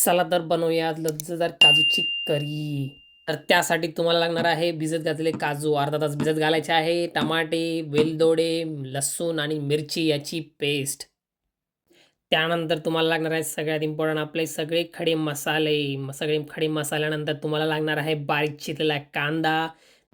चला तर बनवूया लज्जतदार काजूची करी. तर त्यासाठी तुम्हाला लागणार आहे भिजत घातलेले काजू अर्धा तास भिजत घालायचे आहे. टमाटे, वेलदोडे, लसूण आणि मिरची याची पेस्ट. त्यानंतर तुम्हाला लागणार आहे सगळ्यात इम्पोर्टंट आपले सगळे खडे मसाले. सगळे खडे मसाल्यानंतर तुम्हाला लागणार आहे बारीक चिरलेला कांदा,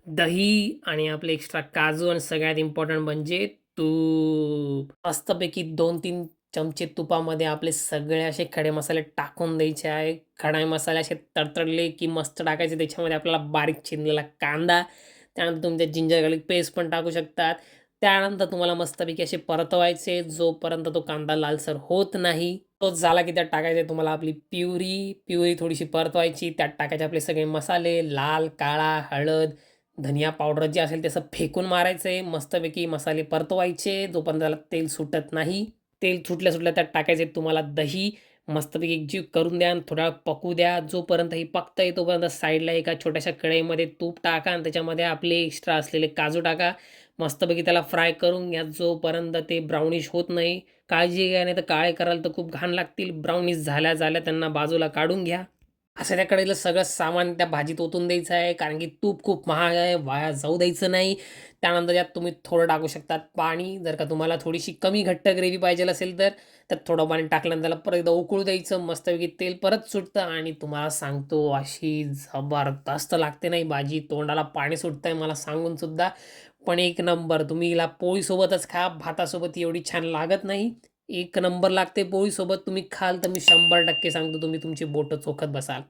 दही आणि आपले एक्स्ट्रा काजू आणि सगळ्यात इम्पोर्टंट म्हणजे तूप. मस्तपैकी 2-3 चमचे तुपामध्ये आपले सगळे असे खडे मसाले टाकून द्यायचे आहे. खडे मसाले असे तडतडले की मस्त टाकायचे. त्याच्यामध्ये आपल्याला बारीक चिरलेला कांदा, त्यानंतर तुम्ही त्यात जिंजर गार्लिक पेस्ट पण टाकू शकतात. त्यानंतर तुम्हाला मस्तपैकी असे परतवायचे जोपर्यंत तो कांदा लालसर होत नाही. तो झाला की त्यात टाकायचे तुम्हाला आपली प्युरी. प्युरी थोडीशी परतवायची. त्यात टाकायचे आपले सगळे मसाले लाल, काळा, हळद, धनिया पावडर जे असेल ते फेकून मारायचे. मस्तपैकी मसाले परतवायचे जोपर्यंत त्याला तेल सुटत नाही. तेल सुटल्या-सुटल्या त्यात टाकायचे तुम्हाला दही. मस्तपैकी एकजीव करून द्या आणि थोडा वेळ पकू द्या. जोपर्यंत ही पकतंय तोपर्यंत साईडला एका छोट्याशा कढईमध्ये तूप टाका आणि त्याच्यामध्ये आपले एक्स्ट्रा असलेले काजू टाका. मस्तपैकी त्याला फ्राय करून घ्या जोपर्यंत ते ब्राउनिश होत नाही. काळजी घ्या नाहीतर काळे कराल तर खूप घाण लागतील. ब्राउनिश झाल्या-झाल्या त्यांना बाजूला काढून घ्या. असं त्या कढईला सगळं सामान त्या भाजीत ओतून द्यायचं आहे. कारण की तूप खूप महाग आहे, वाया जाऊ द्यायचं नाही. त्यानंतर यात तुम्ही थोडं टाकू शकतात पाणी. जर का तुम्हाला थोडीशी कमी घट्ट ग्रेव्ही पाहिजे असेल तर त्यात थोडं पाणी टाकल्यानंतर त्याला परत एकदा उकळू द्यायचं. मस्तपैकी तेल परत सुटतं आणि तुम्हाला सांगतो अशी जबरदस्त लागते नाही भाजी. तोंडाला पाणी सुटतंय मला सांगून सुद्धा. पण एक नंबर. तुम्ही हिला पोळीसोबतच खा, भातासोबत एवढी छान लागत नाही. एक नंबर लागते पोळीसोबत तुम्ही खाल तर मी 100% सांगतो तुम्ही तुमची बोटं चोखत बसाल.